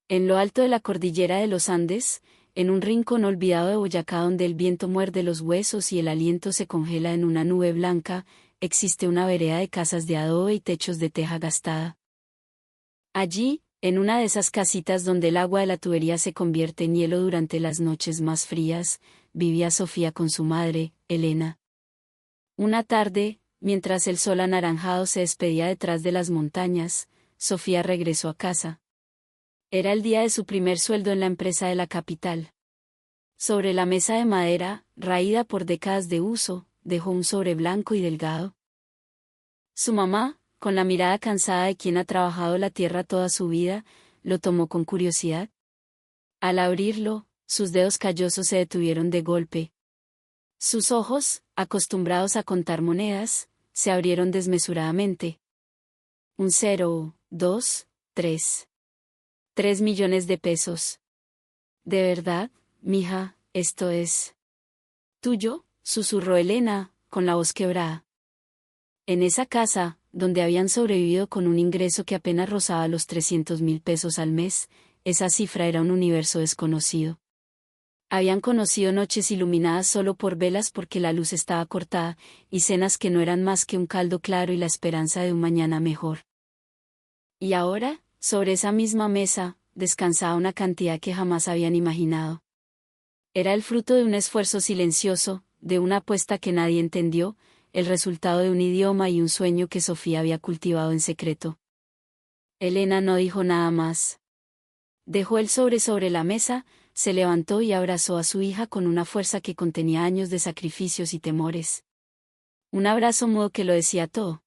En lo alto de la cordillera de los Andes, en un rincón olvidado de Boyacá donde el viento muerde los huesos y el aliento se congela en una nube blanca, existe una vereda de casas de adobe y techos de teja gastada. Allí, en una de esas casitas donde el agua de la tubería se convierte en hielo durante las noches más frías, vivía Sofía con su madre, Elena. Una tarde, mientras el sol anaranjado se despedía detrás de las montañas, Sofía regresó a casa. Era el día de su primer sueldo en la empresa de la capital. Sobre la mesa de madera, raída por décadas de uso, dejó un sobre blanco y delgado. Su mamá, con la mirada cansada de quien ha trabajado la tierra toda su vida, lo tomó con curiosidad. Al abrirlo, sus dedos callosos se detuvieron de golpe. Sus ojos, acostumbrados a contar monedas, se abrieron desmesuradamente. 1, 2, 3. 3 millones de pesos. ¿De verdad, mija, esto es tuyo?, susurró Elena, con la voz quebrada. En esa casa, donde habían sobrevivido con un ingreso que apenas rozaba los 300.000 pesos al mes, esa cifra era un universo desconocido. Habían conocido noches iluminadas solo por velas porque la luz estaba cortada, y cenas que no eran más que un caldo claro y la esperanza de un mañana mejor. Y ahora, sobre esa misma mesa, descansaba una cantidad que jamás habían imaginado. Era el fruto de un esfuerzo silencioso, de una apuesta que nadie entendió, el resultado de un idioma y un sueño que Sofía había cultivado en secreto. Elena no dijo nada más. Dejó el sobre la mesa, se levantó y abrazó a su hija con una fuerza que contenía años de sacrificios y temores. Un abrazo mudo que lo decía todo.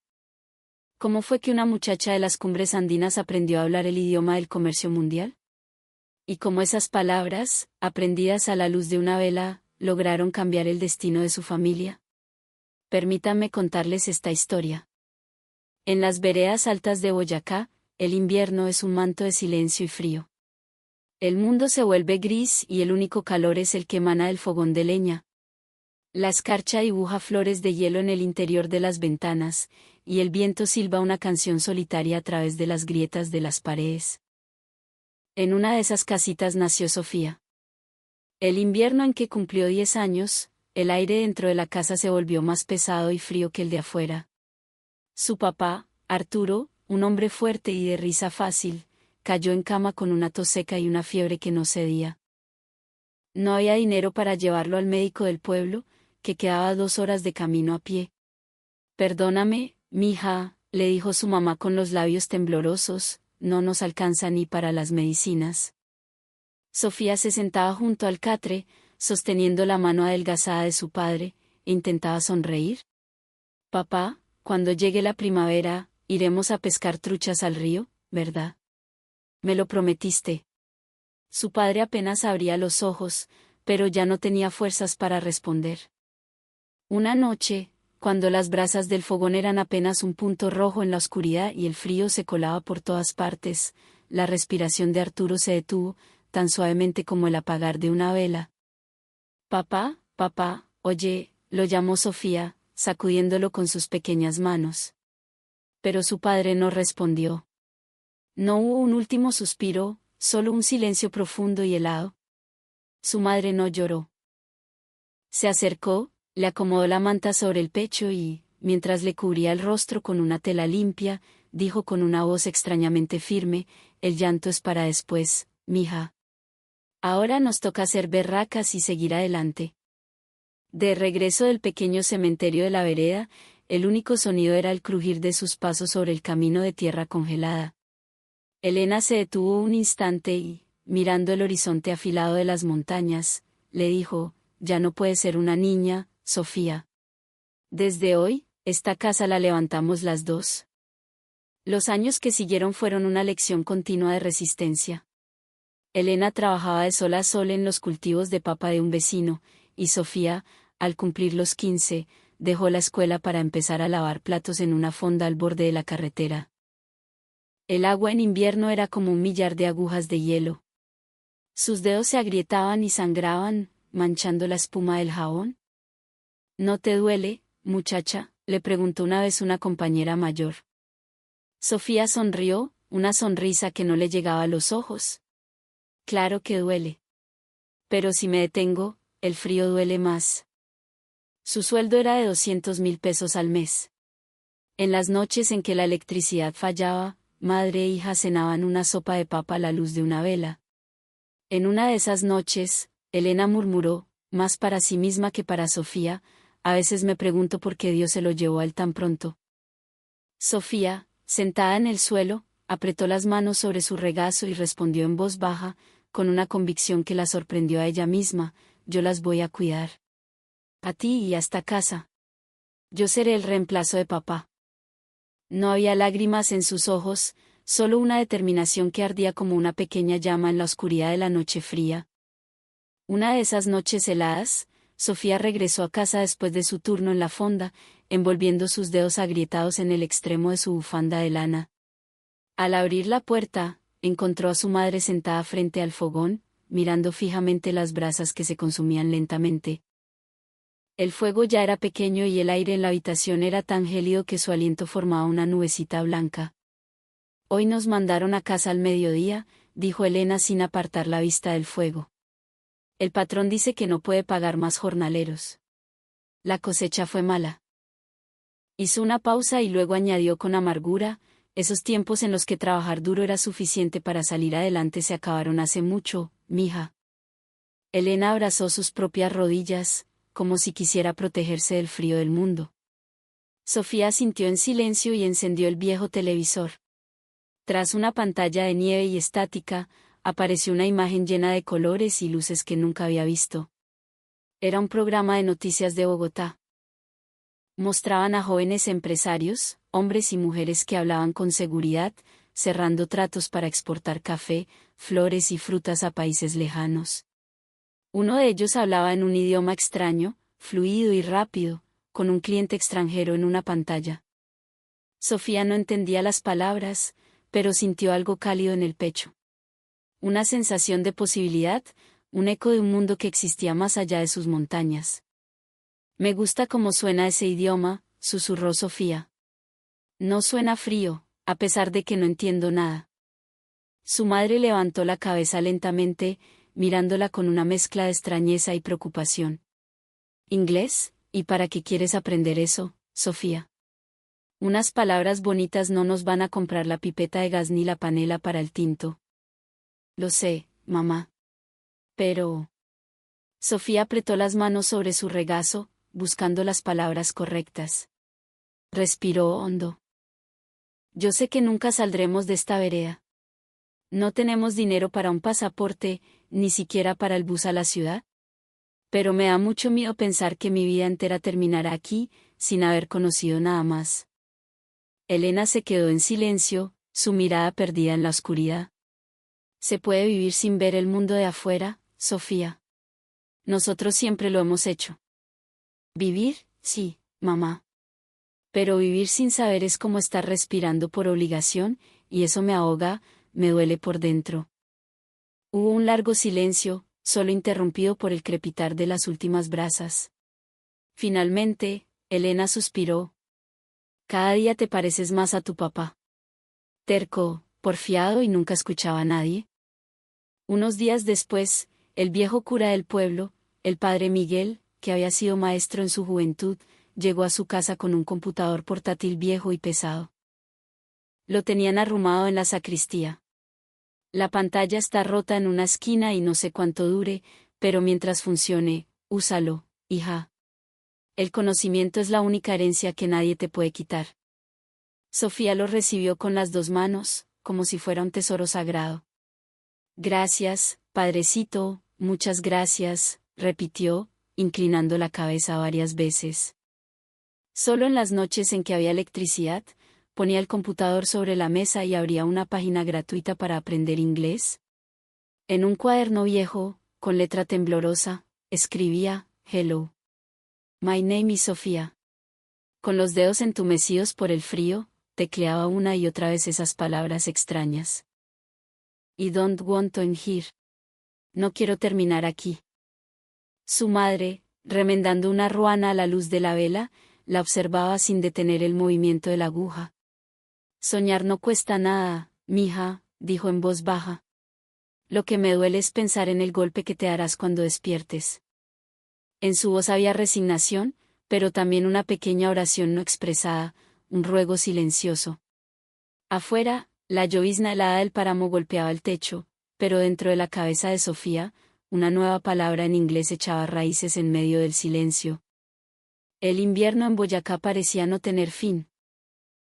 ¿Cómo fue que una muchacha de las cumbres andinas aprendió a hablar el idioma del comercio mundial? Y cómo esas palabras, aprendidas a la luz de una vela, lograron cambiar el destino de su familia. Permítanme contarles esta historia. En las veredas altas de Boyacá, el invierno es un manto de silencio y frío. El mundo se vuelve gris y el único calor es el que emana del fogón de leña. La escarcha dibuja flores de hielo en el interior de las ventanas, y el viento silba una canción solitaria a través de las grietas de las paredes. En una de esas casitas nació Sofía. El invierno en que cumplió 10 años, el aire dentro de la casa se volvió más pesado y frío que el de afuera. Su papá, Arturo, un hombre fuerte y de risa fácil, cayó en cama con una tos seca y una fiebre que no cedía. No había dinero para llevarlo al médico del pueblo, que quedaba a 2 horas de camino a pie. Perdóname, mija, le dijo su mamá con los labios temblorosos, no nos alcanza ni para las medicinas. Sofía se sentaba junto al catre, sosteniendo la mano adelgazada de su padre, e intentaba sonreír. Papá, cuando llegue la primavera, iremos a pescar truchas al río, ¿verdad? Me lo prometiste. Su padre apenas abría los ojos, pero ya no tenía fuerzas para responder. Una noche, cuando las brasas del fogón eran apenas un punto rojo en la oscuridad y el frío se colaba por todas partes, la respiración de Arturo se detuvo, tan suavemente como el apagar de una vela. Papá, papá, oye, lo llamó Sofía, sacudiéndolo con sus pequeñas manos. Pero su padre no respondió. No hubo un último suspiro, solo un silencio profundo y helado. Su madre no lloró. Se acercó, le acomodó la manta sobre el pecho y, mientras le cubría el rostro con una tela limpia, dijo con una voz extrañamente firme, el llanto es para después, mija. Ahora nos toca ser berracas y seguir adelante. De regreso del pequeño cementerio de la vereda, el único sonido era el crujir de sus pasos sobre el camino de tierra congelada. Elena se detuvo un instante y, mirando el horizonte afilado de las montañas, le dijo, ya no puedes ser una niña, Sofía. Desde hoy, esta casa la levantamos las dos. Los años que siguieron fueron una lección continua de resistencia. Elena trabajaba de sol a sol en los cultivos de papa de un vecino, y Sofía, al cumplir los 15, dejó la escuela para empezar a lavar platos en una fonda al borde de la carretera. El agua en invierno era como un millar de agujas de hielo. Sus dedos se agrietaban y sangraban, manchando la espuma del jabón. ¿No te duele, muchacha?, le preguntó una vez una compañera mayor. Sofía sonrió, una sonrisa que no le llegaba a los ojos. Claro que duele. Pero si me detengo, el frío duele más. Su sueldo era de 200.000 pesos al mes. En las noches en que la electricidad fallaba, madre e hija cenaban una sopa de papa a la luz de una vela. En una de esas noches, Elena murmuró, más para sí misma que para Sofía: a veces me pregunto por qué Dios se lo llevó a él tan pronto. Sofía, sentada en el suelo, apretó las manos sobre su regazo y respondió en voz baja, con una convicción que la sorprendió a ella misma: yo las voy a cuidar. A ti y hasta casa. Yo seré el reemplazo de papá. No había lágrimas en sus ojos, solo una determinación que ardía como una pequeña llama en la oscuridad de la noche fría. Una de esas noches heladas, Sofía regresó a casa después de su turno en la fonda, envolviendo sus dedos agrietados en el extremo de su bufanda de lana. Al abrir la puerta, encontró a su madre sentada frente al fogón, mirando fijamente las brasas que se consumían lentamente. El fuego ya era pequeño y el aire en la habitación era tan gélido que su aliento formaba una nubecita blanca. Hoy nos mandaron a casa al mediodía, dijo Elena sin apartar la vista del fuego. El patrón dice que no puede pagar más jornaleros. La cosecha fue mala. Hizo una pausa y luego añadió con amargura: esos tiempos en los que trabajar duro era suficiente para salir adelante se acabaron hace mucho, mija. Elena abrazó sus propias rodillas, como si quisiera protegerse del frío del mundo. Sofía asintió en silencio y encendió el viejo televisor. Tras una pantalla de nieve y estática, apareció una imagen llena de colores y luces que nunca había visto. Era un programa de noticias de Bogotá. Mostraban a jóvenes empresarios, hombres y mujeres que hablaban con seguridad, cerrando tratos para exportar café, flores y frutas a países lejanos. Uno de ellos hablaba en un idioma extraño, fluido y rápido, con un cliente extranjero en una pantalla. Sofía no entendía las palabras, pero sintió algo cálido en el pecho. Una sensación de posibilidad, un eco de un mundo que existía más allá de sus montañas. Me gusta cómo suena ese idioma, susurró Sofía. No suena frío, a pesar de que no entiendo nada. Su madre levantó la cabeza lentamente, mirándola con una mezcla de extrañeza y preocupación. ¿Inglés? ¿Y para qué quieres aprender eso, Sofía? Unas palabras bonitas no nos van a comprar la pipeta de gas ni la panela para el tinto. Lo sé, mamá. Pero... Sofía apretó las manos sobre su regazo, buscando las palabras correctas. Respiró hondo. Yo sé que nunca saldremos de esta vereda. No tenemos dinero para un pasaporte, ni siquiera para el bus a la ciudad. Pero me da mucho miedo pensar que mi vida entera terminará aquí, sin haber conocido nada más. Elena se quedó en silencio, su mirada perdida en la oscuridad. ¿Se puede vivir sin ver el mundo de afuera, Sofía? Nosotros siempre lo hemos hecho. Vivir, sí, mamá. Pero vivir sin saber es como estar respirando por obligación, y eso me ahoga, me duele por dentro. Hubo un largo silencio, solo interrumpido por el crepitar de las últimas brasas. Finalmente, Elena suspiró. Cada día te pareces más a tu papá. Terco, porfiado y nunca escuchaba a nadie. Unos días después, el viejo cura del pueblo, el padre Miguel, que había sido maestro en su juventud, llegó a su casa con un computador portátil viejo y pesado. Lo tenían arrumado en la sacristía. La pantalla está rota en una esquina y no sé cuánto dure, pero mientras funcione, úsalo, hija. El conocimiento es la única herencia que nadie te puede quitar. Sofía lo recibió con las dos manos, como si fuera un tesoro sagrado. Gracias, padrecito, muchas gracias, repitió, inclinando la cabeza varias veces. Solo en las noches en que había electricidad, ponía el computador sobre la mesa y abría una página gratuita para aprender inglés. En un cuaderno viejo, con letra temblorosa, escribía: Hello. My name is Sofía. Con los dedos entumecidos por el frío, tecleaba una y otra vez esas palabras extrañas. I don't want to end here. No quiero terminar aquí. Su madre, remendando una ruana a la luz de la vela, la observaba sin detener el movimiento de la aguja. Soñar no cuesta nada, mija, dijo en voz baja. Lo que me duele es pensar en el golpe que te darás cuando despiertes. En su voz había resignación, pero también una pequeña oración no expresada, un ruego silencioso. Afuera, la llovizna helada del páramo golpeaba el techo, pero dentro de la cabeza de Sofía, una nueva palabra en inglés echaba raíces en medio del silencio. El invierno en Boyacá parecía no tener fin.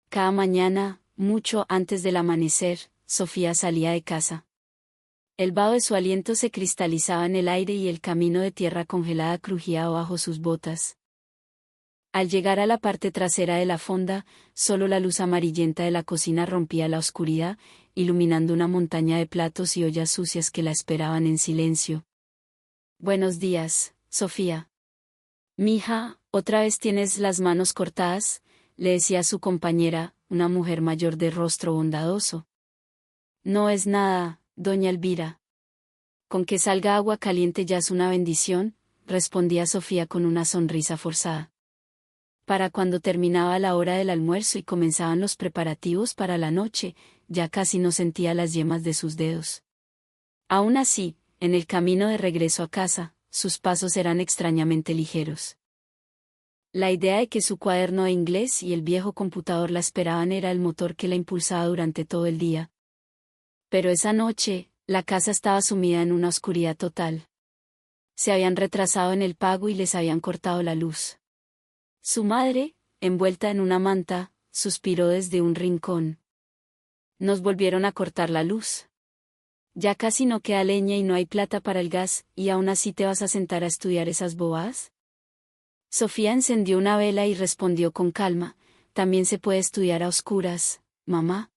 Cada mañana, mucho antes del amanecer, Sofía salía de casa. El vaho de su aliento se cristalizaba en el aire y el camino de tierra congelada crujía bajo sus botas. Al llegar a la parte trasera de la fonda, solo la luz amarillenta de la cocina rompía la oscuridad, iluminando una montaña de platos y ollas sucias que la esperaban en silencio. «Buenos días, Sofía». «Mija, ¿otra vez tienes las manos cortadas?», le decía su compañera, una mujer mayor de rostro bondadoso. «No es nada, doña Elvira. Con que salga agua caliente ya es una bendición», respondía Sofía con una sonrisa forzada. Para cuando terminaba la hora del almuerzo y comenzaban los preparativos para la noche, ya casi no sentía las yemas de sus dedos. Aún así, en el camino de regreso a casa, sus pasos eran extrañamente ligeros. La idea de que su cuaderno de inglés y el viejo computador la esperaban era el motor que la impulsaba durante todo el día. Pero esa noche, la casa estaba sumida en una oscuridad total. Se habían retrasado en el pago y les habían cortado la luz. Su madre, envuelta en una manta, suspiró desde un rincón. «Nos volvieron a cortar la luz. Ya casi no queda leña y no hay plata para el gas, ¿y aún así te vas a sentar a estudiar esas bobadas?». Sofía encendió una vela y respondió con calma: «También se puede estudiar a oscuras, mamá.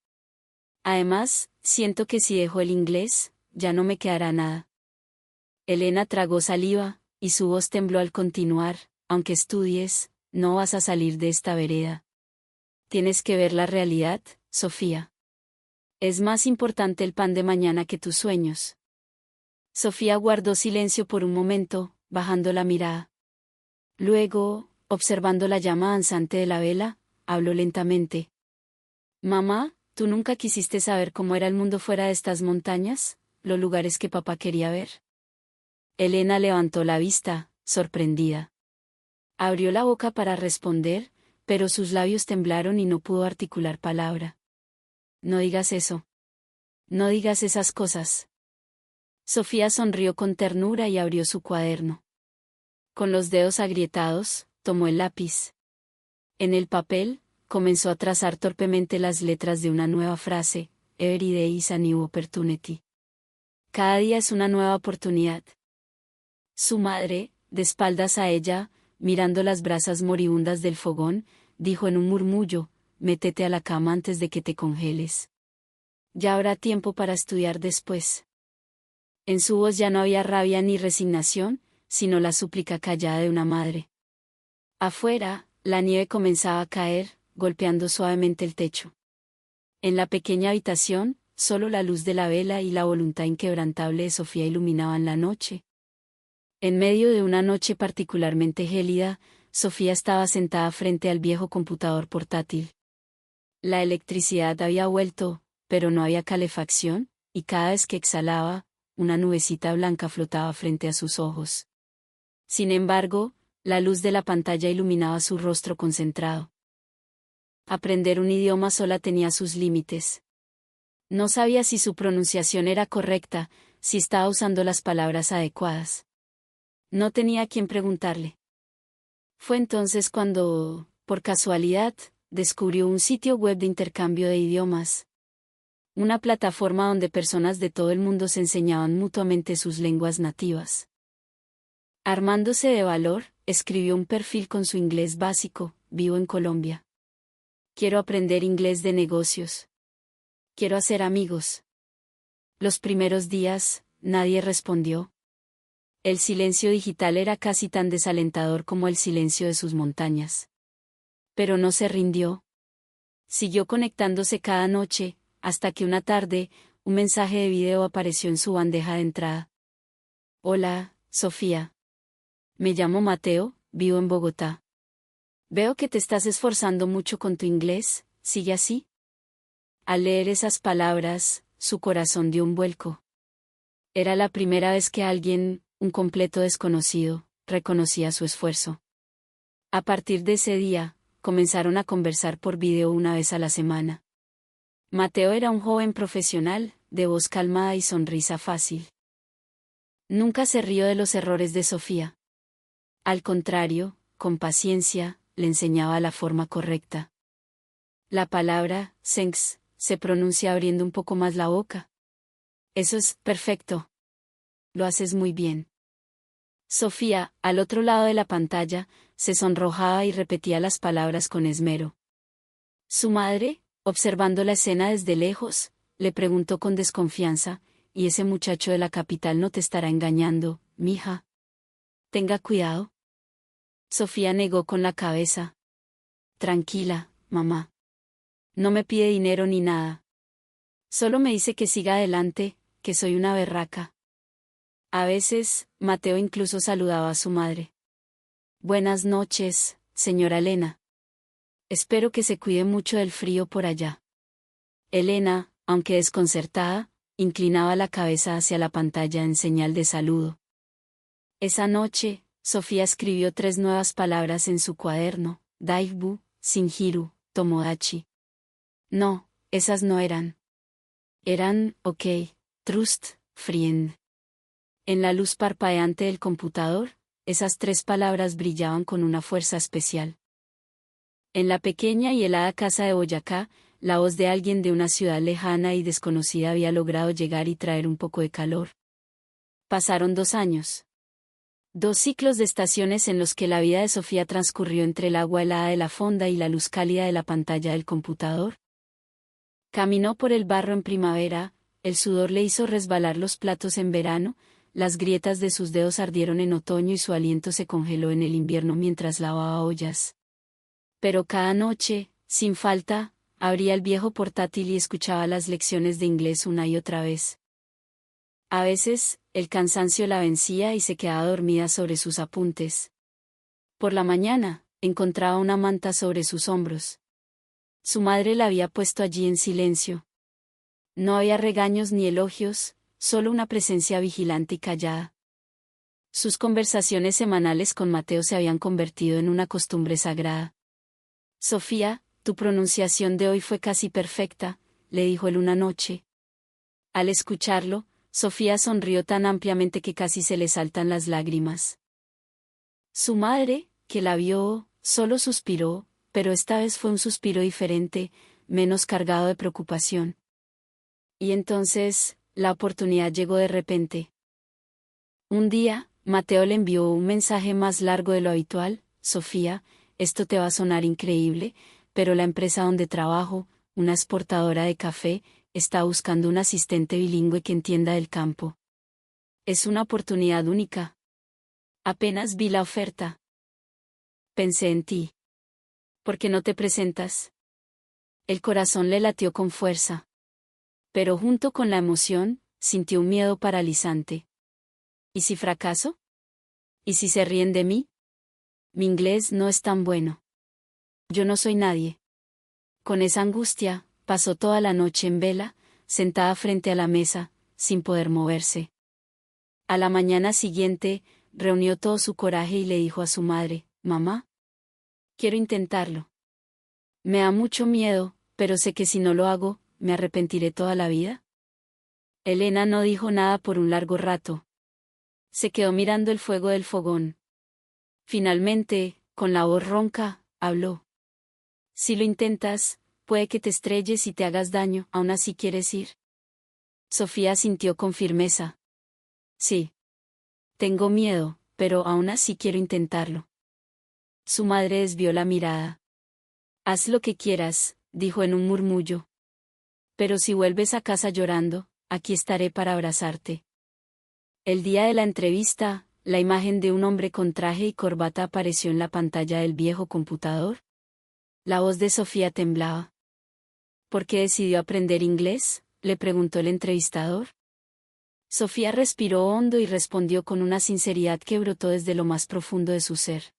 Además, siento que si dejo el inglés, ya no me quedará nada». Elena tragó saliva, y su voz tembló al continuar: «Aunque estudies, no vas a salir de esta vereda. Tienes que ver la realidad, Sofía. Es más importante el pan de mañana que tus sueños». Sofía guardó silencio por un momento, bajando la mirada. Luego, observando la llama danzante de la vela, habló lentamente. «Mamá, ¿tú nunca quisiste saber cómo era el mundo fuera de estas montañas, los lugares que papá quería ver?». Elena levantó la vista, sorprendida. Abrió la boca para responder, pero sus labios temblaron y no pudo articular palabra. «No digas eso. No digas esas cosas». Sofía sonrió con ternura y abrió su cuaderno. Con los dedos agrietados, tomó el lápiz. En el papel, comenzó a trazar torpemente las letras de una nueva frase: «Every day is a new opportunity». Cada día es una nueva oportunidad. Su madre, de espaldas a ella, mirando las brasas moribundas del fogón, dijo en un murmullo: «Métete a la cama antes de que te congeles. Ya habrá tiempo para estudiar después». En su voz ya no había rabia ni resignación, sino la súplica callada de una madre. Afuera, la nieve comenzaba a caer, golpeando suavemente el techo. En la pequeña habitación, solo la luz de la vela y la voluntad inquebrantable de Sofía iluminaban la noche. En medio de una noche particularmente gélida, Sofía estaba sentada frente al viejo computador portátil. La electricidad había vuelto, pero no había calefacción, y cada vez que exhalaba, una nubecita blanca flotaba frente a sus ojos. Sin embargo, la luz de la pantalla iluminaba su rostro concentrado. Aprender un idioma sola tenía sus límites. No sabía si su pronunciación era correcta, si estaba usando las palabras adecuadas. No tenía a quien preguntarle. Fue entonces cuando, por casualidad, descubrió un sitio web de intercambio de idiomas. Una plataforma donde personas de todo el mundo se enseñaban mutuamente sus lenguas nativas. Armándose de valor, escribió un perfil con su inglés básico: «Vivo en Colombia. Quiero aprender inglés de negocios. Quiero hacer amigos». Los primeros días, nadie respondió. El silencio digital era casi tan desalentador como el silencio de sus montañas. Pero no se rindió. Siguió conectándose cada noche, hasta que una tarde, un mensaje de video apareció en su bandeja de entrada. «Hola, Sofía. Me llamo Mateo, vivo en Bogotá. Veo que te estás esforzando mucho con tu inglés, ¿sigue así?». Al leer esas palabras, su corazón dio un vuelco. Era la primera vez que alguien, un completo desconocido, reconocía su esfuerzo. A partir de ese día, comenzaron a conversar por video una vez a la semana. Mateo era un joven profesional, de voz calmada y sonrisa fácil. Nunca se rió de los errores de Sofía. Al contrario, con paciencia, le enseñaba la forma correcta. La palabra, sengs, se pronuncia abriendo un poco más la boca. Eso es perfecto. Lo haces muy bien. Sofía, al otro lado de la pantalla, se sonrojaba y repetía las palabras con esmero. Su madre, observando la escena desde lejos, le preguntó con desconfianza, ¿y ese muchacho de la capital no te estará engañando, mija? Tenga cuidado. Sofía negó con la cabeza. Tranquila, mamá. No me pide dinero ni nada. Solo me dice que siga adelante, que soy una berraca. A veces, Mateo incluso saludaba a su madre. Buenas noches, señora Elena. Espero que se cuide mucho del frío por allá. Elena, aunque desconcertada, inclinaba la cabeza hacia la pantalla en señal de saludo. Esa noche, Sofía escribió 3 nuevas palabras en su cuaderno: Daibu, Shinjiru, Tomodachi. No, esas no eran. Eran, ok, trust, friend. En la luz parpadeante del computador, esas 3 palabras brillaban con una fuerza especial. En la pequeña y helada casa de Boyacá, la voz de alguien de una ciudad lejana y desconocida había logrado llegar y traer un poco de calor. Pasaron 2 años. 2 ciclos de estaciones en los que la vida de Sofía transcurrió entre el agua helada de la fonda y la luz cálida de la pantalla del computador. Caminó por el barro en primavera, el sudor le hizo resbalar los platos en verano, las grietas de sus dedos ardieron en otoño y su aliento se congeló en el invierno mientras lavaba ollas. Pero cada noche, sin falta, abría el viejo portátil y escuchaba las lecciones de inglés una y otra vez. A veces, el cansancio la vencía y se quedaba dormida sobre sus apuntes. Por la mañana, encontraba una manta sobre sus hombros. Su madre la había puesto allí en silencio. No había regaños ni elogios, solo una presencia vigilante y callada. Sus conversaciones semanales con Mateo se habían convertido en una costumbre sagrada. Sofía, tu pronunciación de hoy fue casi perfecta, le dijo él una noche. Al escucharlo, Sofía sonrió tan ampliamente que casi se le saltan las lágrimas. Su madre, que la vio, solo suspiró, pero esta vez fue un suspiro diferente, menos cargado de preocupación. Y entonces, la oportunidad llegó de repente. Un día, Mateo le envió un mensaje más largo de lo habitual: Sofía, esto te va a sonar increíble, pero la empresa donde trabajo, una exportadora de café, está buscando un asistente bilingüe que entienda del campo. Es una oportunidad única. Apenas vi la oferta. Pensé en ti. ¿Por qué no te presentas? El corazón le latió con fuerza. Pero junto con la emoción, sintió un miedo paralizante. ¿Y si fracaso? ¿Y si se ríen de mí? Mi inglés no es tan bueno. Yo no soy nadie. Con esa angustia, pasó toda la noche en vela, sentada frente a la mesa, sin poder moverse. A la mañana siguiente, reunió todo su coraje y le dijo a su madre: Mamá, quiero intentarlo. Me da mucho miedo, pero sé que si no lo hago, ¿me arrepentiré toda la vida? Elena no dijo nada por un largo rato. Se quedó mirando el fuego del fogón. Finalmente, con la voz ronca, habló. Si lo intentas, puede que te estrelles y te hagas daño, ¿aún así quieres ir? Sofía asintió con firmeza. Sí. Tengo miedo, pero aún así quiero intentarlo. Su madre desvió la mirada. Haz lo que quieras, dijo en un murmullo. Pero si vuelves a casa llorando, aquí estaré para abrazarte. El día de la entrevista, la imagen de un hombre con traje y corbata apareció en la pantalla del viejo computador. La voz de Sofía temblaba. ¿Por qué decidió aprender inglés?, le preguntó el entrevistador. Sofía respiró hondo y respondió con una sinceridad que brotó desde lo más profundo de su ser.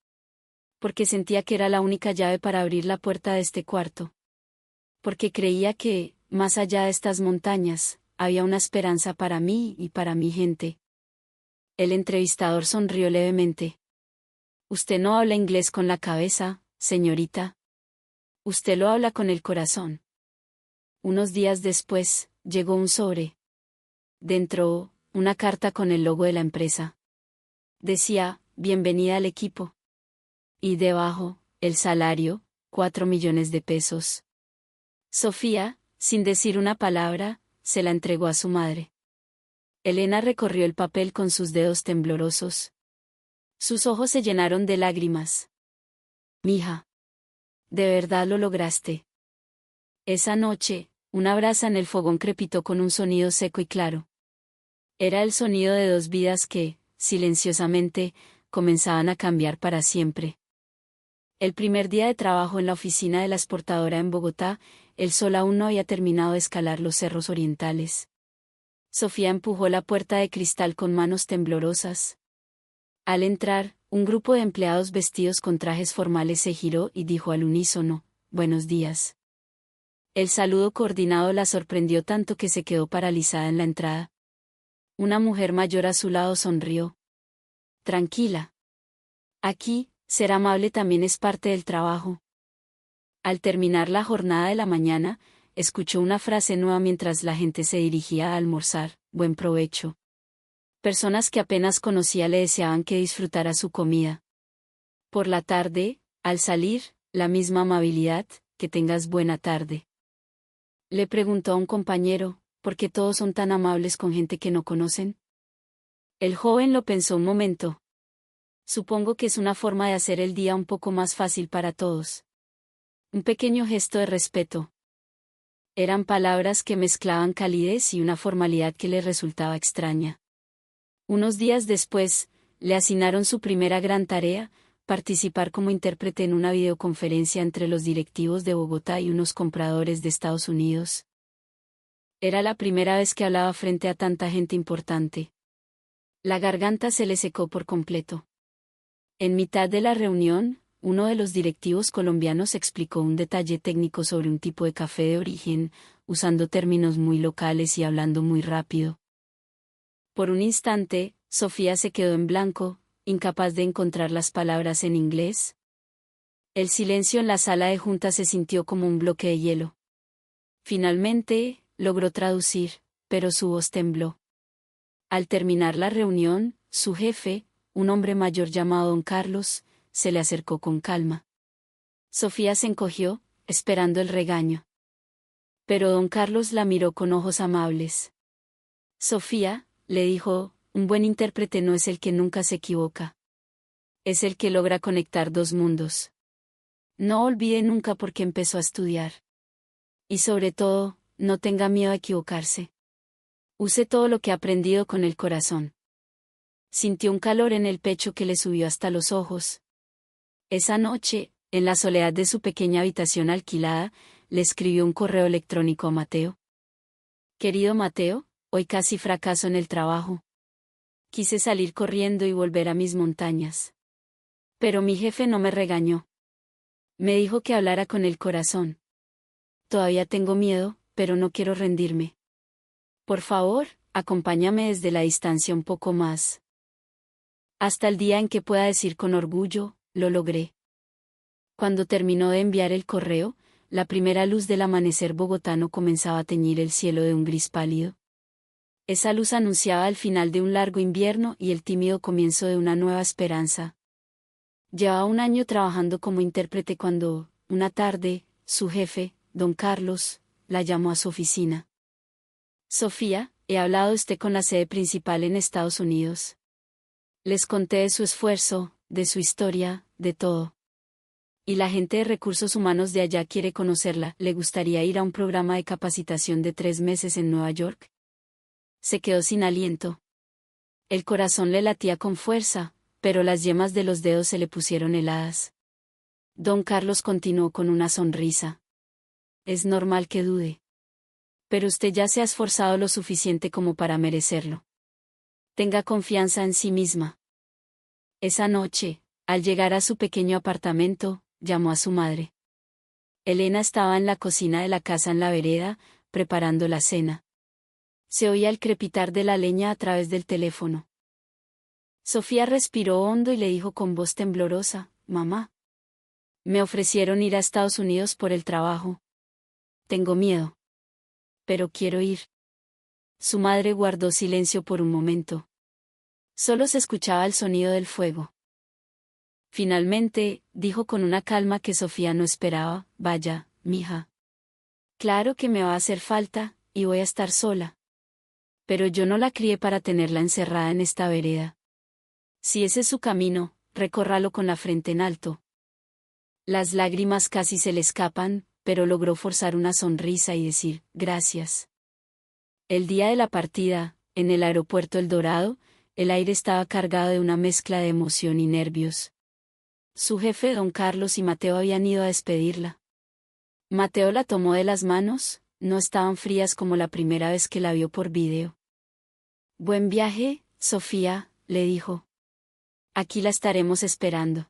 Porque sentía que era la única llave para abrir la puerta de este cuarto. Porque creía que, más allá de estas montañas, había una esperanza para mí y para mi gente. El entrevistador sonrió levemente. Usted no habla inglés con la cabeza, señorita. Usted lo habla con el corazón. Unos días después, llegó un sobre. Dentro, una carta con el logo de la empresa. Decía, bienvenida al equipo. Y debajo, el salario, 4 millones de pesos. Sofía, sin decir una palabra, se la entregó a su madre. Elena recorrió el papel con sus dedos temblorosos. Sus ojos se llenaron de lágrimas. Mija. ¿De verdad lo lograste? Esa noche, una brasa en el fogón crepitó con un sonido seco y claro. Era el sonido de dos vidas que, silenciosamente, comenzaban a cambiar para siempre. El primer día de trabajo en la oficina de la exportadora en Bogotá, el sol aún no había terminado de escalar los cerros orientales. Sofía empujó la puerta de cristal con manos temblorosas. Al entrar, un grupo de empleados vestidos con trajes formales se giró y dijo al unísono, «Buenos días». El saludo coordinado la sorprendió tanto que se quedó paralizada en la entrada. Una mujer mayor a su lado sonrió. «Tranquila. Aquí, ser amable también es parte del trabajo». Al terminar la jornada de la mañana, escuchó una frase nueva mientras la gente se dirigía a almorzar, «Buen provecho». Personas que apenas conocía le deseaban que disfrutara su comida. Por la tarde, al salir, la misma amabilidad, «Que tengas buena tarde». Le preguntó a un compañero, ¿por qué todos son tan amables con gente que no conocen? El joven lo pensó un momento. Supongo que es una forma de hacer el día un poco más fácil para todos. Un pequeño gesto de respeto. Eran palabras que mezclaban calidez y una formalidad que le resultaba extraña. Unos días después, le asignaron su primera gran tarea, participar como intérprete en una videoconferencia entre los directivos de Bogotá y unos compradores de Estados Unidos. Era la primera vez que hablaba frente a tanta gente importante. La garganta se le secó por completo. En mitad de la reunión, uno de los directivos colombianos explicó un detalle técnico sobre un tipo de café de origen, usando términos muy locales y hablando muy rápido. Por un instante, Sofía se quedó en blanco, incapaz de encontrar las palabras en inglés. El silencio en la sala de juntas se sintió como un bloque de hielo. Finalmente, logró traducir, pero su voz tembló. Al terminar la reunión, su jefe, un hombre mayor llamado Don Carlos, se le acercó con calma. Sofía se encogió, esperando el regaño. Pero Don Carlos la miró con ojos amables. Sofía, le dijo, un buen intérprete no es el que nunca se equivoca. Es el que logra conectar dos mundos. No olvide nunca por qué empezó a estudiar. Y sobre todo, no tenga miedo a equivocarse. Use todo lo que ha aprendido con el corazón. Sintió un calor en el pecho que le subió hasta los ojos. Esa noche, en la soledad de su pequeña habitación alquilada, le escribió un correo electrónico a Mateo. Querido Mateo, hoy casi fracaso en el trabajo. Quise salir corriendo y volver a mis montañas. Pero mi jefe no me regañó. Me dijo que hablara con el corazón. Todavía tengo miedo, pero no quiero rendirme. Por favor, acompáñame desde la distancia un poco más. Hasta el día en que pueda decir con orgullo, lo logré. Cuando terminó de enviar el correo, la primera luz del amanecer bogotano comenzaba a teñir el cielo de un gris pálido. Esa luz anunciaba el final de un largo invierno y el tímido comienzo de una nueva esperanza. Llevaba un año trabajando como intérprete cuando, una tarde, su jefe, Don Carlos, la llamó a su oficina. Sofía, he hablado usted con la sede principal en Estados Unidos. Les conté de su esfuerzo, de su historia, de todo. Y la gente de recursos humanos de allá quiere conocerla. ¿Le gustaría ir a un programa de capacitación de 3 meses en Nueva York? Se quedó sin aliento. El corazón le latía con fuerza, pero las yemas de los dedos se le pusieron heladas. Don Carlos continuó con una sonrisa. Es normal que dude. Pero usted ya se ha esforzado lo suficiente como para merecerlo. Tenga confianza en sí misma. Esa noche, al llegar a su pequeño apartamento, llamó a su madre. Elena estaba en la cocina de la casa en la vereda, preparando la cena. Se oía el crepitar de la leña a través del teléfono. Sofía respiró hondo y le dijo con voz temblorosa, «Mamá. Me ofrecieron ir a Estados Unidos por el trabajo. Tengo miedo. Pero quiero ir». Su madre guardó silencio por un momento. Solo se escuchaba el sonido del fuego. Finalmente, dijo con una calma que Sofía no esperaba, «Vaya, mija. Claro que me va a hacer falta, y voy a estar sola. Pero yo no la crié para tenerla encerrada en esta vereda. Si ese es su camino, recórralo con la frente en alto». Las lágrimas casi se le escapan, pero logró forzar una sonrisa y decir, «Gracias». El día de la partida, en el aeropuerto El Dorado, el aire estaba cargado de una mezcla de emoción y nervios. Su jefe don Carlos y Mateo habían ido a despedirla. Mateo la tomó de las manos, no estaban frías como la primera vez que la vio por video. «Buen viaje, Sofía», le dijo. «Aquí la estaremos esperando».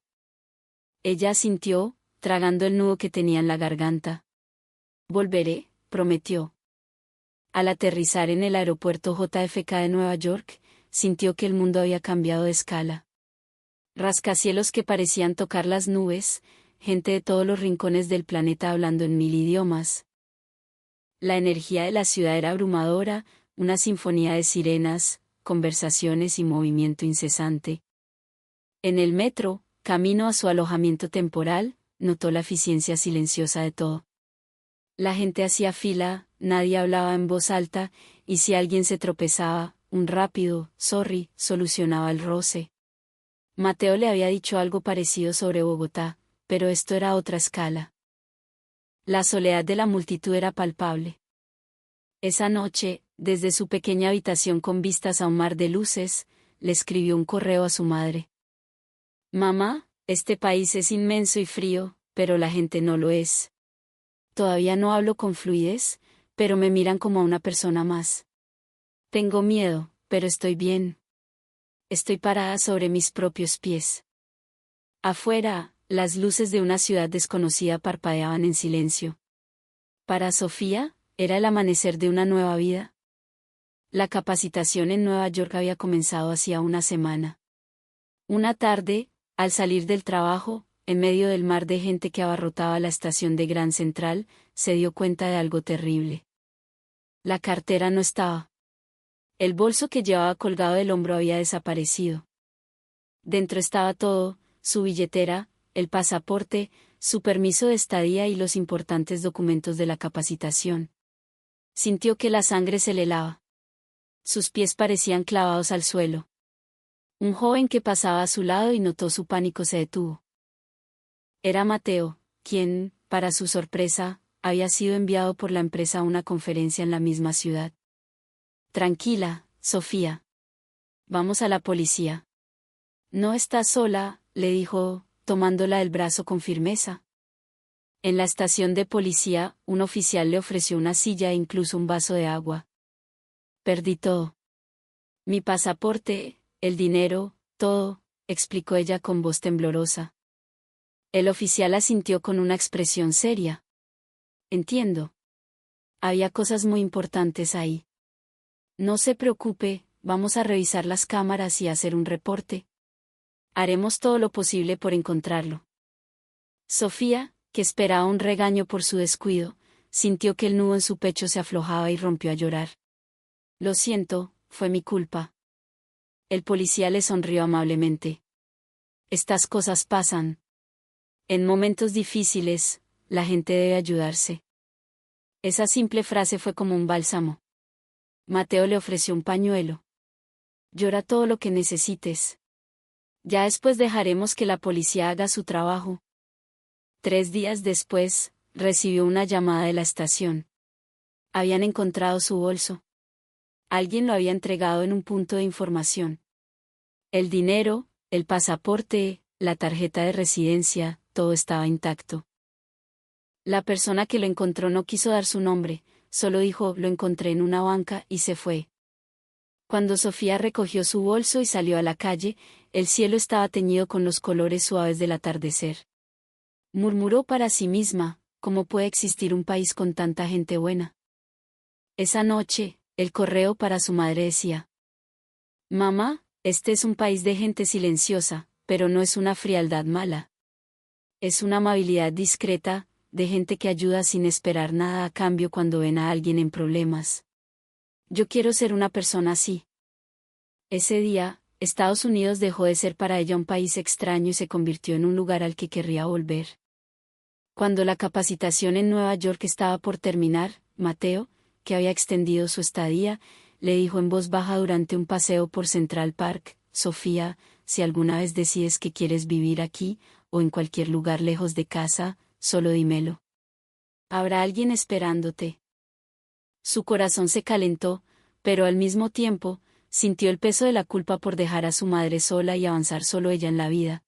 Ella asintió, tragando el nudo que tenía en la garganta. «Volveré», prometió. Al aterrizar en el aeropuerto JFK de Nueva York, sintió que el mundo había cambiado de escala. Rascacielos que parecían tocar las nubes, gente de todos los rincones del planeta hablando en 1000 idiomas. La energía de la ciudad era abrumadora, una sinfonía de sirenas, conversaciones y movimiento incesante. En el metro, camino a su alojamiento temporal, notó la eficiencia silenciosa de todo. La gente hacía fila, nadie hablaba en voz alta, y si alguien se tropezaba, un rápido «sorry» solucionaba el roce. Mateo le había dicho algo parecido sobre Bogotá, pero esto era otra escala. La soledad de la multitud era palpable. Esa noche, desde su pequeña habitación con vistas a un mar de luces, le escribió un correo a su madre. «Mamá, este país es inmenso y frío, pero la gente no lo es. Todavía no hablo con fluidez, pero me miran como a una persona más. Tengo miedo, pero estoy bien. Estoy parada sobre mis propios pies». Afuera, las luces de una ciudad desconocida parpadeaban en silencio. Para Sofía, era el amanecer de una nueva vida. La capacitación en Nueva York había comenzado hacía una semana. Una tarde, al salir del trabajo, en medio del mar de gente que abarrotaba la estación de Grand Central, se dio cuenta de algo terrible. La cartera no estaba. El bolso que llevaba colgado del hombro había desaparecido. Dentro estaba todo, su billetera, el pasaporte, su permiso de estadía y los importantes documentos de la capacitación. Sintió que la sangre se le helaba. Sus pies parecían clavados al suelo. Un joven que pasaba a su lado y notó su pánico se detuvo. Era Mateo, quien, para su sorpresa, había sido enviado por la empresa a una conferencia en la misma ciudad. «Tranquila, Sofía. Vamos a la policía». «No estás sola», le dijo, tomándola del brazo con firmeza. En la estación de policía, un oficial le ofreció una silla e incluso un vaso de agua. «Perdí todo. Mi pasaporte, el dinero, todo», explicó ella con voz temblorosa. El oficial asintió con una expresión seria. «Entiendo. Había cosas muy importantes ahí. No se preocupe, vamos a revisar las cámaras y hacer un reporte. Haremos todo lo posible por encontrarlo». Sofía, que esperaba un regaño por su descuido, sintió que el nudo en su pecho se aflojaba y rompió a llorar. «Lo siento, fue mi culpa». El policía le sonrió amablemente. «Estas cosas pasan. En momentos difíciles, la gente debe ayudarse». Esa simple frase fue como un bálsamo. Mateo le ofreció un pañuelo. «Llora todo lo que necesites. Ya después dejaremos que la policía haga su trabajo». 3 días después, recibió una llamada de la estación. Habían encontrado su bolso. Alguien lo había entregado en un punto de información. El dinero, el pasaporte, la tarjeta de residencia, todo estaba intacto. La persona que lo encontró no quiso dar su nombre, solo dijo «lo encontré en una banca» y se fue. Cuando Sofía recogió su bolso y salió a la calle, el cielo estaba teñido con los colores suaves del atardecer. Murmuró para sí misma, ¿cómo puede existir un país con tanta gente buena? Esa noche, El correo para su madre decía: Mamá, este es un país de gente silenciosa, pero no es una frialdad mala. Es una amabilidad discreta, de gente que ayuda sin esperar nada a cambio cuando ven a alguien en problemas. Yo quiero ser una persona así. Ese día, Estados Unidos dejó de ser para ella un país extraño y se convirtió en un lugar al que querría volver. Cuando la capacitación en Nueva York estaba por terminar, Mateo, que había extendido su estadía, le dijo en voz baja durante un paseo por Central Park: Sofía, si alguna vez decides que quieres vivir aquí, o en cualquier lugar lejos de casa, solo dímelo. Habrá alguien esperándote. Su corazón se calentó, pero al mismo tiempo, sintió el peso de la culpa por dejar a su madre sola y avanzar solo ella en la vida.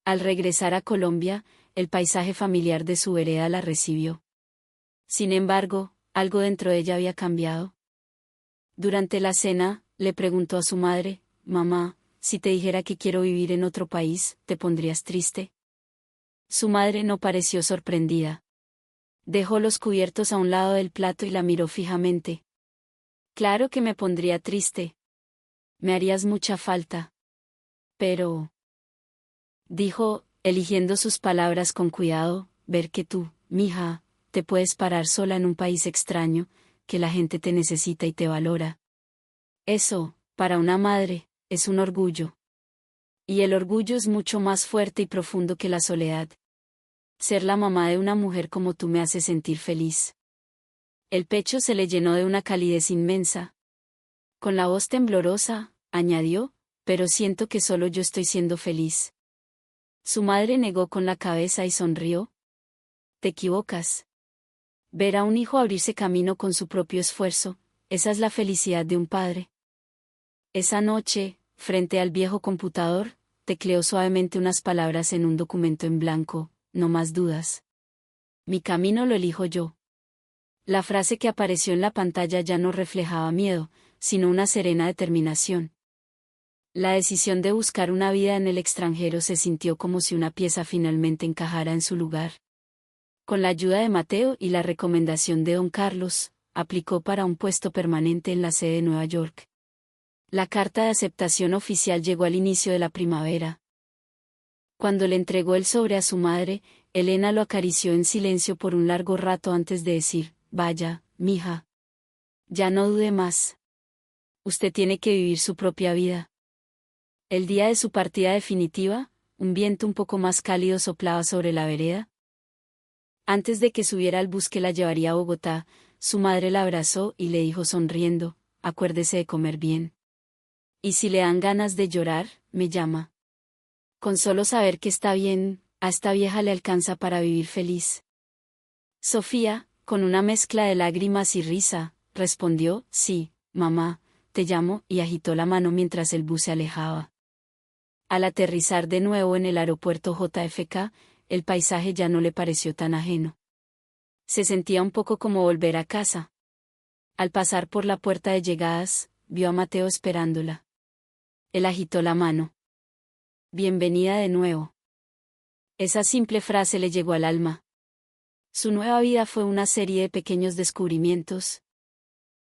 Al regresar a Colombia, el paisaje familiar de su vereda la recibió. Sin embargo, algo dentro de ella había cambiado. Durante la cena, le preguntó a su madre: Mamá, si te dijera que quiero vivir en otro país, ¿te pondrías triste? Su madre no pareció sorprendida. Dejó los cubiertos a un lado del plato y la miró fijamente. Claro que me pondría triste. Me harías mucha falta. Pero, dijo, eligiendo sus palabras con cuidado, ver que tú, mija, te puedes parar sola en un país extraño, que la gente te necesita y te valora. Eso, para una madre, es un orgullo. Y el orgullo es mucho más fuerte y profundo que la soledad. Ser la mamá de una mujer como tú me hace sentir feliz. El pecho se le llenó de una calidez inmensa. Con la voz temblorosa, añadió: pero siento que solo yo estoy siendo feliz. Su madre negó con la cabeza y sonrió. Te equivocas. Ver a un hijo abrirse camino con su propio esfuerzo, esa es la felicidad de un padre. Esa noche, frente al viejo computador, tecleó suavemente unas palabras en un documento en blanco: no más dudas. Mi camino lo elijo yo. La frase que apareció en la pantalla ya no reflejaba miedo, sino una serena determinación. La decisión de buscar una vida en el extranjero se sintió como si una pieza finalmente encajara en su lugar. Con la ayuda de Mateo y la recomendación de don Carlos, aplicó para un puesto permanente en la sede de Nueva York. La carta de aceptación oficial llegó al inicio de la primavera. Cuando le entregó el sobre a su madre, Elena lo acarició en silencio por un largo rato antes de decir: vaya, mija. Ya no dude más. Usted tiene que vivir su propia vida. El día de su partida definitiva, un viento un poco más cálido soplaba sobre la vereda. Antes de que subiera al bus que la llevaría a Bogotá, su madre la abrazó y le dijo sonriendo: acuérdese de comer bien. Y si le dan ganas de llorar, me llama. Con solo saber que está bien, a esta vieja le alcanza para vivir feliz. Sofía, con una mezcla de lágrimas y risa, respondió: sí, mamá, te llamo, y agitó la mano mientras el bus se alejaba. Al aterrizar de nuevo en el aeropuerto JFK, el paisaje ya no le pareció tan ajeno. Se sentía un poco como volver a casa. Al pasar por la puerta de llegadas, vio a Mateo esperándola. Él agitó la mano. Bienvenida de nuevo. Esa simple frase le llegó al alma. Su nueva vida fue una serie de pequeños descubrimientos.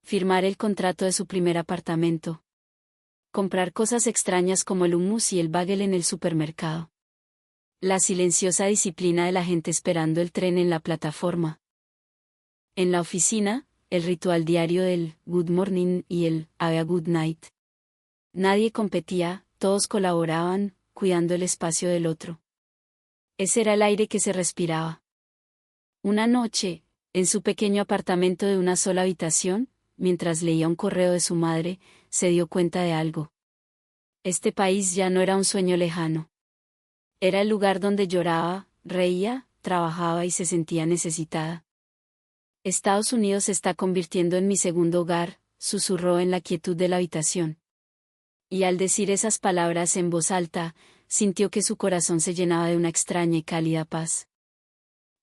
Firmar el contrato de su primer apartamento. Comprar cosas extrañas como el hummus y el bagel en el supermercado. La silenciosa disciplina de la gente esperando el tren en la plataforma. En la oficina, el ritual diario del good morning y el have a good night. Nadie competía, todos colaboraban, cuidando el espacio del otro. Ese era el aire que se respiraba. Una noche, en su pequeño apartamento de una sola habitación, mientras leía un correo de su madre, se dio cuenta de algo. Este país ya no era un sueño lejano. Era el lugar donde lloraba, reía, trabajaba y se sentía necesitada. Estados Unidos se está convirtiendo en mi segundo hogar, susurró en la quietud de la habitación. Y al decir esas palabras en voz alta, sintió que su corazón se llenaba de una extraña y cálida paz.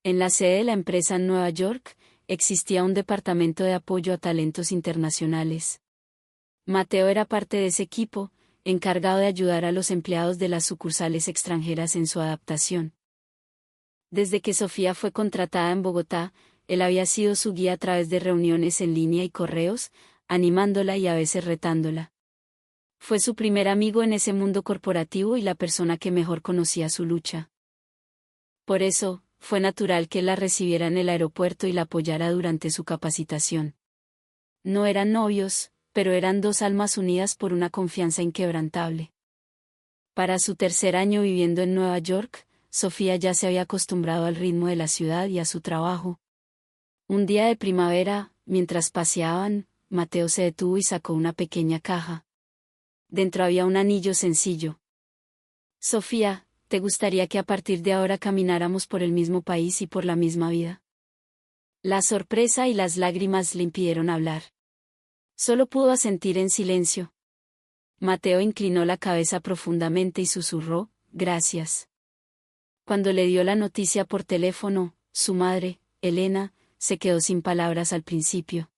En la sede de la empresa en Nueva York, existía un departamento de apoyo a talentos internacionales. Mateo era parte de ese equipo, encargado de ayudar a los empleados de las sucursales extranjeras en su adaptación. Desde que Sofía fue contratada en Bogotá, él había sido su guía a través de reuniones en línea y correos, animándola y a veces retándola. Fue su primer amigo en ese mundo corporativo y la persona que mejor conocía su lucha. Por eso, fue natural que él la recibiera en el aeropuerto y la apoyara durante su capacitación. No eran novios, pero eran dos almas unidas por una confianza inquebrantable. Para su tercer año viviendo en Nueva York, Sofía ya se había acostumbrado al ritmo de la ciudad y a su trabajo. Un día de primavera, mientras paseaban, Mateo se detuvo y sacó una pequeña caja. Dentro había un anillo sencillo. Sofía, ¿te gustaría que a partir de ahora camináramos por el mismo país y por la misma vida? La sorpresa y las lágrimas le impidieron hablar. Solo pudo asentir en silencio. Mateo inclinó la cabeza profundamente y susurró, gracias. Cuando le dio la noticia por teléfono, su madre, Elena, se quedó sin palabras al principio.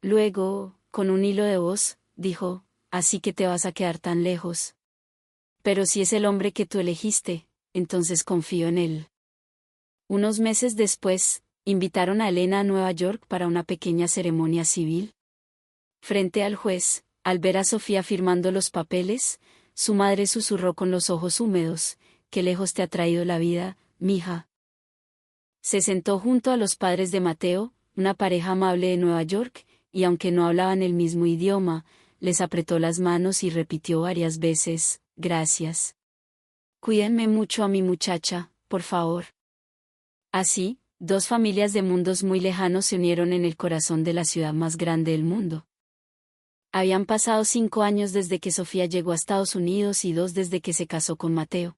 Luego, con un hilo de voz, dijo, así que te vas a quedar tan lejos. Pero si es el hombre que tú elegiste, entonces confío en él. Unos meses después, invitaron a Elena a Nueva York para una pequeña ceremonia civil. Frente al juez, al ver a Sofía firmando los papeles, su madre susurró con los ojos húmedos, «¿Qué lejos te ha traído la vida, mija?». Se sentó junto a los padres de Mateo, una pareja amable de Nueva York, y aunque no hablaban el mismo idioma, les apretó las manos y repitió varias veces, «Gracias. Cuídenme mucho a mi muchacha, por favor». Así, dos familias de mundos muy lejanos se unieron en el corazón de la ciudad más grande del mundo. Habían pasado 5 años desde que Sofía llegó a Estados Unidos y 2 desde que se casó con Mateo.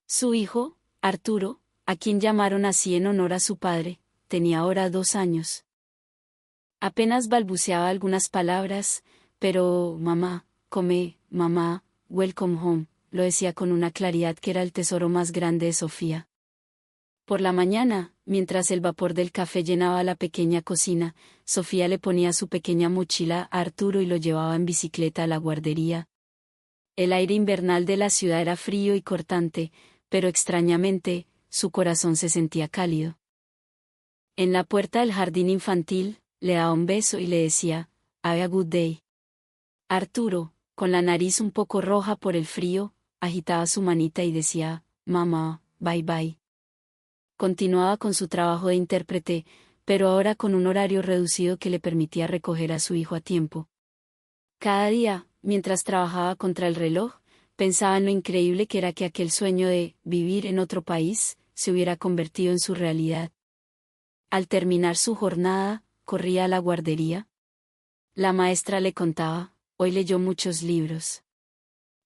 Su hijo, Arturo, a quien llamaron así en honor a su padre, tenía ahora 2 años. Apenas balbuceaba algunas palabras, pero mamá, come, mamá, welcome home, lo decía con una claridad que era el tesoro más grande de Sofía. Por la mañana, mientras el vapor del café llenaba la pequeña cocina, Sofía le ponía su pequeña mochila a Arturo y lo llevaba en bicicleta a la guardería. El aire invernal de la ciudad era frío y cortante, pero extrañamente, su corazón se sentía cálido. En la puerta del jardín infantil, le daba un beso y le decía, «Have a good day». Arturo, con la nariz un poco roja por el frío, agitaba su manita y decía, «Mamá, bye bye». Continuaba con su trabajo de intérprete, pero ahora con un horario reducido que le permitía recoger a su hijo a tiempo. Cada día, mientras trabajaba contra el reloj, pensaba en lo increíble que era que aquel sueño de vivir en otro país se hubiera convertido en su realidad. Al terminar su jornada, corría a la guardería. La maestra le contaba, hoy leyó muchos libros.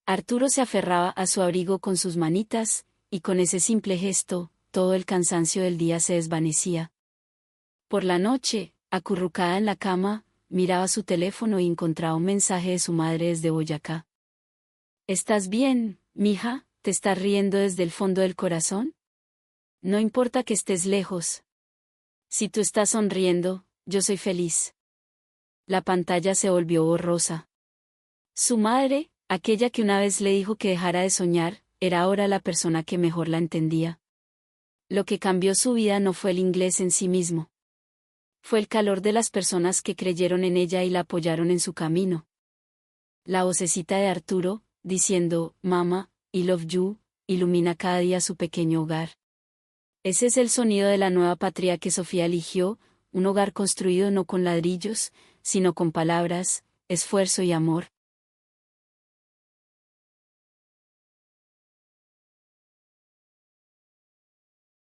Arturo se aferraba a su abrigo con sus manitas, y con ese simple gesto, todo el cansancio del día se desvanecía. Por la noche, acurrucada en la cama, miraba su teléfono y encontraba un mensaje de su madre desde Boyacá. «¿Estás bien, mija? ¿Te estás riendo desde el fondo del corazón? No importa que estés lejos. Si tú estás sonriendo, yo soy feliz». La pantalla se volvió borrosa. Su madre, aquella que una vez le dijo que dejara de soñar, era ahora la persona que mejor la entendía. Lo que cambió su vida no fue el inglés en sí mismo. Fue el calor de las personas que creyeron en ella y la apoyaron en su camino. La vocecita de Arturo, diciendo, «Mama, I love you», ilumina cada día su pequeño hogar. Ese es el sonido de la nueva patria que Sofía eligió, un hogar construido no con ladrillos, sino con palabras, esfuerzo y amor.